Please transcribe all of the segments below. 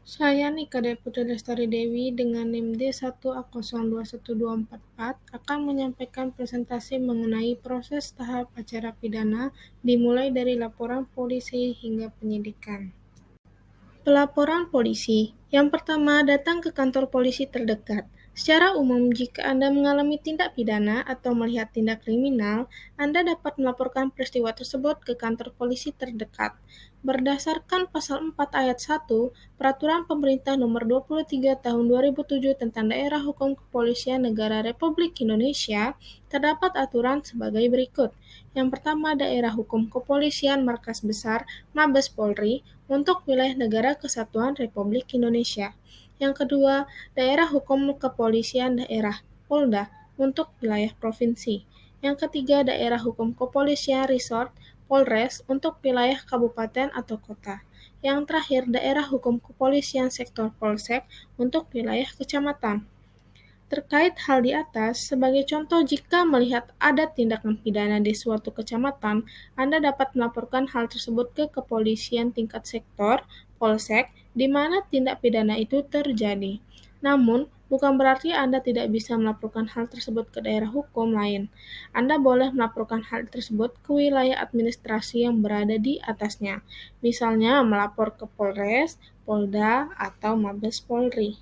Saya Nika Deputi Lestari Dewi dengan NIM D1A021244 akan menyampaikan presentasi mengenai proses tahap acara pidana dimulai dari laporan polisi hingga penyidikan. Pelaporan polisi. Yang pertama, datang ke kantor polisi terdekat. Secara umum, jika Anda mengalami tindak pidana atau melihat tindak kriminal, Anda dapat melaporkan peristiwa tersebut ke kantor polisi terdekat. Berdasarkan Pasal 4 Ayat 1, Peraturan Pemerintah Nomor 23 Tahun 2007 tentang Daerah Hukum Kepolisian Negara Republik Indonesia, terdapat aturan sebagai berikut. Yang pertama, Daerah Hukum Kepolisian Markas Besar Mabes Polri untuk wilayah Negara Kesatuan Republik Indonesia. Yang kedua, Daerah Hukum Kepolisian Daerah Polda untuk wilayah provinsi. Yang ketiga, Daerah Hukum Kepolisian Resort Polres untuk wilayah kabupaten atau kota. Yang terakhir, Daerah Hukum Kepolisian Sektor Polsek untuk wilayah kecamatan. Terkait hal di atas, sebagai contoh jika melihat ada tindakan pidana di suatu kecamatan, Anda dapat melaporkan hal tersebut ke kepolisian tingkat sektor, polsek, di mana tindak pidana itu terjadi. Namun, bukan berarti Anda tidak bisa melaporkan hal tersebut ke daerah hukum lain. Anda boleh melaporkan hal tersebut ke wilayah administrasi yang berada di atasnya, misalnya melapor ke Polres, Polda, atau Mabes Polri.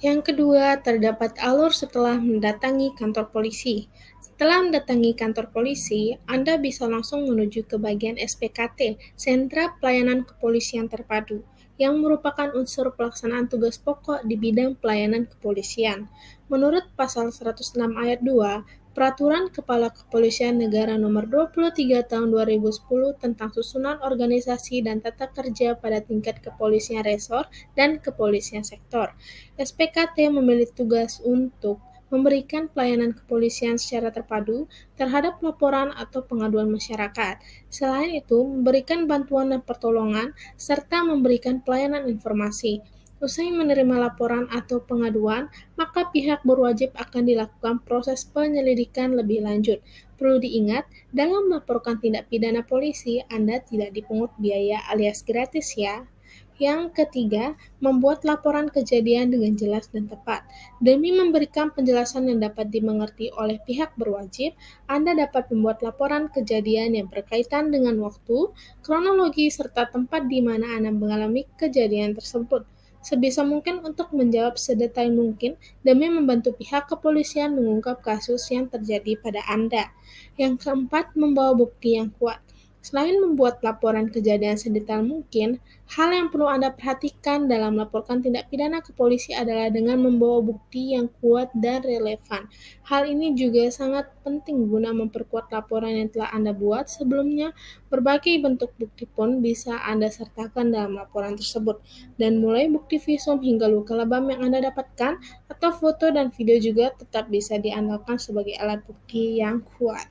Yang kedua, terdapat alur setelah mendatangi kantor polisi. Setelah mendatangi kantor polisi, Anda bisa langsung menuju ke bagian SPKT, Sentra Pelayanan Kepolisian Terpadu, yang merupakan unsur pelaksanaan tugas pokok di bidang pelayanan kepolisian. Menurut Pasal 106 Ayat 2, Peraturan Kepala Kepolisian Negara Nomor 23 Tahun 2010 tentang susunan organisasi dan tata kerja pada tingkat kepolisian resor dan kepolisian sektor. SPKT memiliki tugas untuk memberikan pelayanan kepolisian secara terpadu terhadap laporan atau pengaduan masyarakat. Selain itu, memberikan bantuan dan pertolongan, serta memberikan pelayanan informasi. Usai menerima laporan atau pengaduan, maka pihak berwajib akan dilakukan proses penyelidikan lebih lanjut. Perlu diingat, dalam melaporkan tindak pidana polisi, Anda tidak dipungut biaya alias gratis ya. Yang ketiga, membuat laporan kejadian dengan jelas dan tepat. Demi memberikan penjelasan yang dapat dimengerti oleh pihak berwajib, Anda dapat membuat laporan kejadian yang berkaitan dengan waktu, kronologi, serta tempat di mana Anda mengalami kejadian tersebut. Sebisa mungkin untuk menjawab sedetail mungkin demi membantu pihak kepolisian mengungkap kasus yang terjadi pada Anda. Yang keempat, membawa bukti yang kuat. Selain membuat laporan kejadian sedetail mungkin, hal yang perlu Anda perhatikan dalam melaporkan tindak pidana ke polisi adalah dengan membawa bukti yang kuat dan relevan. Hal ini juga sangat penting guna memperkuat laporan yang telah Anda buat sebelumnya. Berbagai bentuk bukti pun bisa Anda sertakan dalam laporan tersebut, dan mulai bukti visum hingga luka lebam yang Anda dapatkan, atau foto dan video juga tetap bisa diandalkan sebagai alat bukti yang kuat.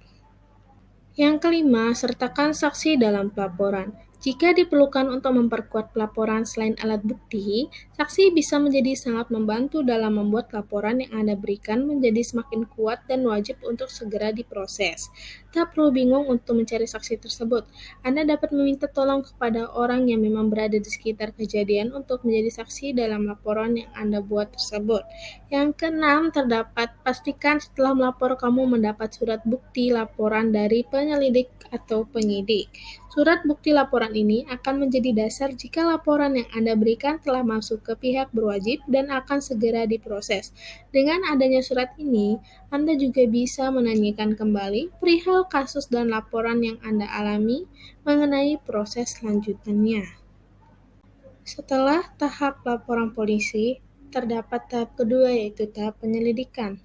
Yang kelima, sertakan saksi dalam pelaporan. Jika diperlukan untuk memperkuat pelaporan selain alat bukti, saksi bisa menjadi sangat membantu dalam membuat laporan yang Anda berikan menjadi semakin kuat dan wajib untuk segera diproses. Tak perlu bingung untuk mencari saksi tersebut. Anda dapat meminta tolong kepada orang yang memang berada di sekitar kejadian untuk menjadi saksi dalam laporan yang Anda buat tersebut. Yang keenam, terdapat pastikan setelah melapor kamu mendapat surat bukti laporan dari penyelidik atau penyidik. Surat bukti laporan ini akan menjadi dasar jika laporan yang Anda berikan telah masuk ke pihak berwajib dan akan segera diproses. Dengan adanya surat ini, Anda juga bisa menanyakan kembali perihal kasus dan laporan yang Anda alami mengenai proses selanjutnya. Setelah tahap laporan polisi, terdapat tahap kedua yaitu tahap penyelidikan.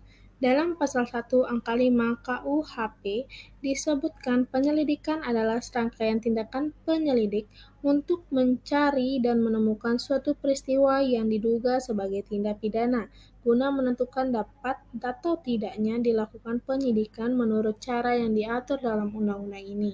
Dalam Pasal 1 Angka 5 KUHP disebutkan penyelidikan adalah serangkaian tindakan penyelidik untuk mencari dan menemukan suatu peristiwa yang diduga sebagai tindak pidana, guna menentukan dapat atau tidaknya dilakukan penyidikan menurut cara yang diatur dalam undang-undang ini.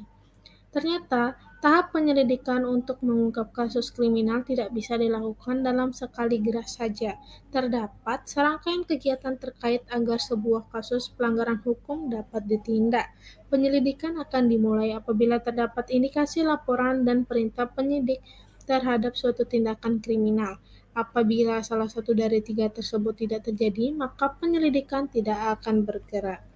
Ternyata, tahap penyelidikan untuk mengungkap kasus kriminal tidak bisa dilakukan dalam sekali gerak saja. Terdapat serangkaian kegiatan terkait agar sebuah kasus pelanggaran hukum dapat ditindak. Penyelidikan akan dimulai apabila terdapat indikasi laporan dan perintah penyidik terhadap suatu tindakan kriminal. Apabila salah satu dari tiga tersebut tidak terjadi, maka penyelidikan tidak akan bergerak.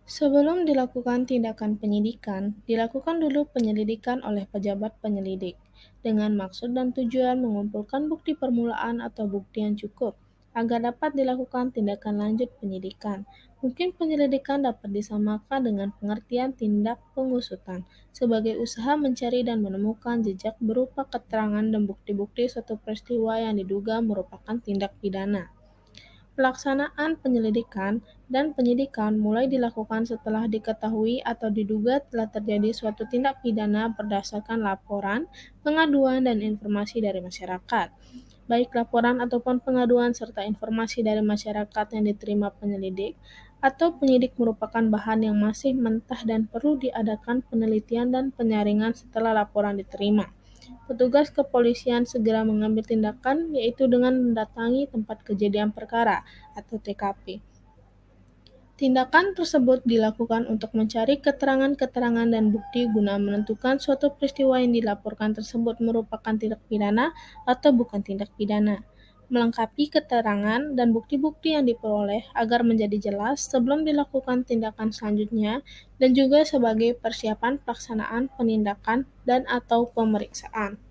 Sebelum dilakukan tindakan penyidikan, dilakukan dulu penyelidikan oleh pejabat penyelidik, dengan maksud dan tujuan mengumpulkan bukti permulaan atau bukti yang cukup, agar dapat dilakukan tindakan lanjut penyidikan. Mungkin penyelidikan dapat disamakan dengan pengertian tindak pengusutan, sebagai usaha mencari dan menemukan jejak berupa keterangan dan bukti-bukti suatu peristiwa yang diduga merupakan tindak pidana. Pelaksanaan penyelidikan dan penyidikan mulai dilakukan setelah diketahui atau diduga telah terjadi suatu tindak pidana berdasarkan laporan, pengaduan, dan informasi dari masyarakat. Baik laporan ataupun pengaduan serta informasi dari masyarakat yang diterima penyelidik atau penyidik merupakan bahan yang masih mentah dan perlu diadakan penelitian dan penyaringan setelah laporan diterima. Petugas kepolisian segera mengambil tindakan, yaitu dengan mendatangi tempat kejadian perkara atau TKP. Tindakan tersebut dilakukan untuk mencari keterangan-keterangan dan bukti guna menentukan suatu peristiwa yang dilaporkan tersebut merupakan tindak pidana atau bukan tindak pidana, melengkapi keterangan dan bukti-bukti yang diperoleh agar menjadi jelas sebelum dilakukan tindakan selanjutnya, dan juga sebagai persiapan pelaksanaan penindakan dan/atau pemeriksaan.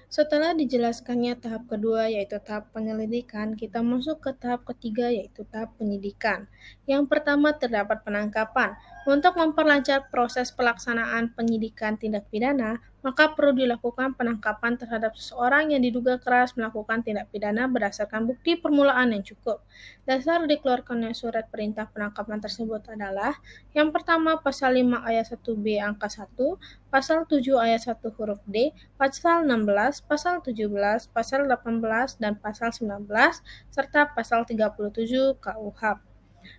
Setelah dijelaskannya tahap kedua, yaitu tahap penyelidikan, kita masuk ke tahap ketiga, yaitu tahap penyidikan. Yang pertama, terdapat penangkapan. Untuk memperlancar proses pelaksanaan penyidikan tindak pidana, maka perlu dilakukan penangkapan terhadap seseorang yang diduga keras melakukan tindak pidana berdasarkan bukti permulaan yang cukup. Dasar dikeluarkannya surat perintah penangkapan tersebut adalah: yang pertama, pasal 5 ayat 1B angka 1, pasal 7 ayat 1 huruf D, pasal 16, pasal 17, pasal 18, dan pasal 19, serta pasal 37 KUHP.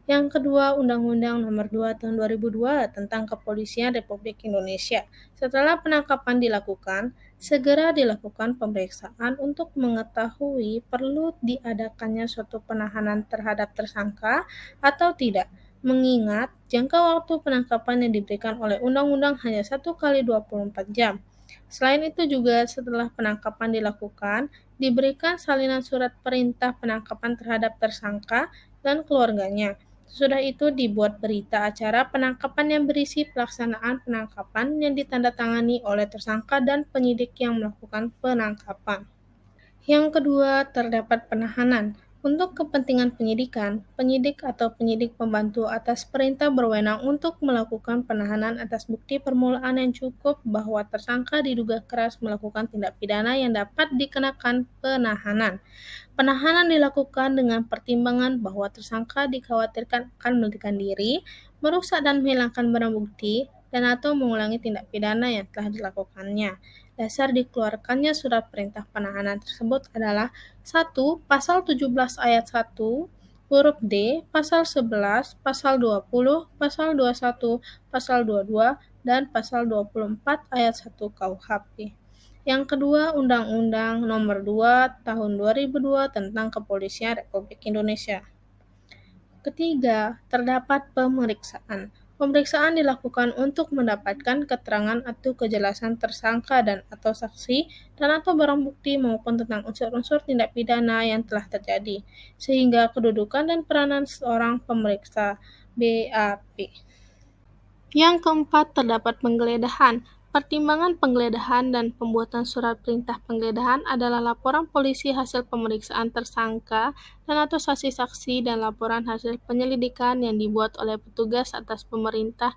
Yang kedua, Undang-Undang Nomor 2 Tahun 2002 tentang Kepolisian Republik Indonesia. Setelah penangkapan dilakukan, segera dilakukan pemeriksaan untuk mengetahui perlu diadakannya suatu penahanan terhadap tersangka atau tidak, mengingat jangka waktu penangkapan yang diberikan oleh undang-undang hanya 1 kali 24 jam. Selain itu juga setelah penangkapan dilakukan, diberikan salinan surat perintah penangkapan terhadap tersangka dan keluarganya. Sesudah itu dibuat berita acara penangkapan yang berisi pelaksanaan penangkapan yang ditandatangani oleh tersangka dan penyidik yang melakukan penangkapan. Yang kedua, terdapat penahanan. Untuk kepentingan penyidikan, penyidik atau penyidik pembantu atas perintah berwenang untuk melakukan penahanan atas bukti permulaan yang cukup bahwa tersangka diduga keras melakukan tindak pidana yang dapat dikenakan penahanan. Penahanan dilakukan dengan pertimbangan bahwa tersangka dikhawatirkan akan melarikan diri, merusak dan menghilangkan barang bukti, dan/atau mengulangi tindak pidana yang telah dilakukannya. Dasar dikeluarkannya surat perintah penahanan tersebut adalah: 1. Pasal 17 ayat 1 huruf D, pasal 11, pasal 20, pasal 21, pasal 22, dan pasal 24 ayat 1 KUHP. Yang kedua, Undang-Undang Nomor 2 Tahun 2002 tentang Kepolisian Republik Indonesia. Ketiga, terdapat pemeriksaan. Pemeriksaan dilakukan untuk mendapatkan keterangan atau kejelasan tersangka dan/atau saksi dan/atau barang bukti maupun tentang unsur-unsur tindak pidana yang telah terjadi, sehingga kedudukan dan peranan seorang pemeriksa BAP. Yang keempat, terdapat penggeledahan. Pertimbangan penggeledahan dan pembuatan surat perintah penggeledahan adalah laporan polisi hasil pemeriksaan tersangka dan/atau saksi-saksi dan laporan hasil penyelidikan yang dibuat oleh petugas atas pemerintah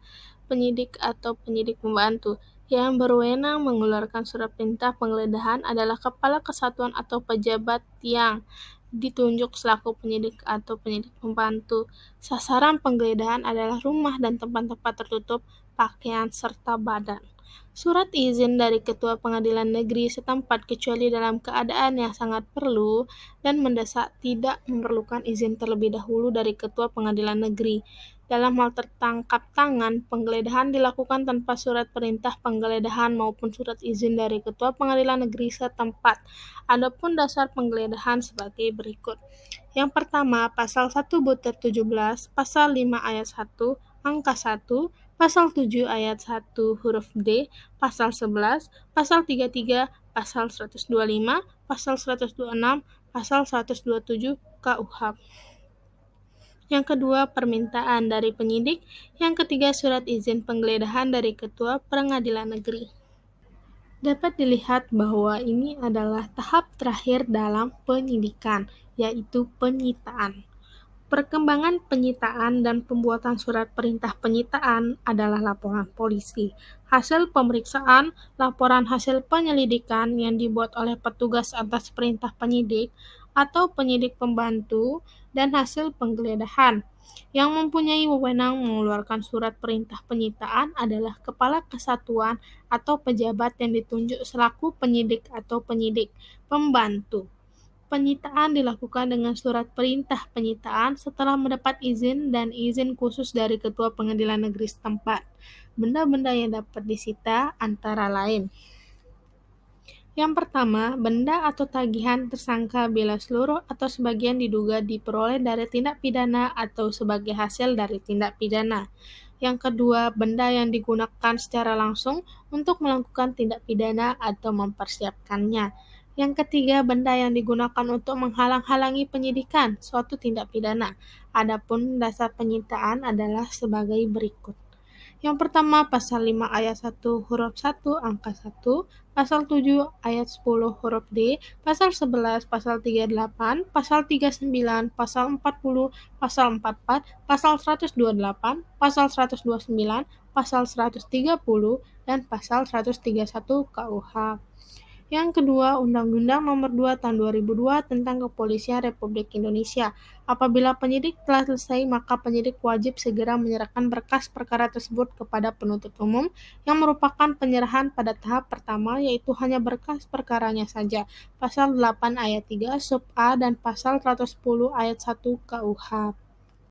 penyidik atau penyidik pembantu. Yang berwenang mengeluarkan surat perintah penggeledahan adalah kepala kesatuan atau pejabat yang ditunjuk selaku penyidik atau penyidik pembantu. Sasaran penggeledahan adalah rumah dan tempat-tempat tertutup, pakaian, serta badan. Surat izin dari Ketua Pengadilan Negeri setempat kecuali dalam keadaan yang sangat perlu dan mendesak tidak memerlukan izin terlebih dahulu dari Ketua Pengadilan Negeri. Dalam hal tertangkap tangan, penggeledahan dilakukan tanpa surat perintah penggeledahan maupun surat izin dari Ketua Pengadilan Negeri setempat. Adapun dasar penggeledahan sebagai berikut. Yang pertama, pasal 1 butir 17, pasal 5 ayat 1, angka 1, Pasal 7 ayat 1 huruf D, Pasal 11, Pasal 33, Pasal 125, Pasal 126, Pasal 127 KUHP. Yang kedua, permintaan dari penyidik. Yang ketiga, surat izin penggeledahan dari Ketua Pengadilan Negeri. Dapat dilihat bahwa ini adalah tahap terakhir dalam penyidikan, yaitu penyitaan. Perkembangan penyitaan dan pembuatan surat perintah penyitaan adalah laporan polisi. Hasil pemeriksaan, laporan hasil penyelidikan yang dibuat oleh petugas atas perintah penyidik atau penyidik pembantu, dan hasil penggeledahan. Yang mempunyai wewenang mengeluarkan surat perintah penyitaan adalah Kepala Kesatuan atau pejabat yang ditunjuk selaku penyidik atau penyidik pembantu. Penyitaan dilakukan dengan surat perintah penyitaan setelah mendapat izin dan izin khusus dari Ketua Pengadilan Negeri setempat. Benda-benda yang dapat disita antara lain: yang pertama, benda atau tagihan tersangka bila seluruh atau sebagian diduga diperoleh dari tindak pidana atau sebagai hasil dari tindak pidana. Yang kedua, benda yang digunakan secara langsung untuk melakukan tindak pidana atau mempersiapkannya. Yang ketiga, benda yang digunakan untuk menghalang-halangi penyidikan suatu tindak pidana. Adapun dasar penyitaan adalah sebagai berikut. Yang pertama, Pasal 5 ayat 1 huruf 1 angka 1, Pasal 7 ayat 10 huruf D, Pasal 11, Pasal 38, Pasal 39, Pasal 40, Pasal 44, Pasal 128, Pasal 129, Pasal 130, dan Pasal 131 KUH. Yang kedua, Undang-Undang Nomor 2 Tahun 2002 tentang Kepolisian Republik Indonesia. Apabila penyidik telah selesai, maka penyidik wajib segera menyerahkan berkas perkara tersebut kepada penuntut umum, yang merupakan penyerahan pada tahap pertama, yaitu hanya berkas perkaranya saja. Pasal 8 ayat 3 sub A dan Pasal 110 ayat 1 KUH.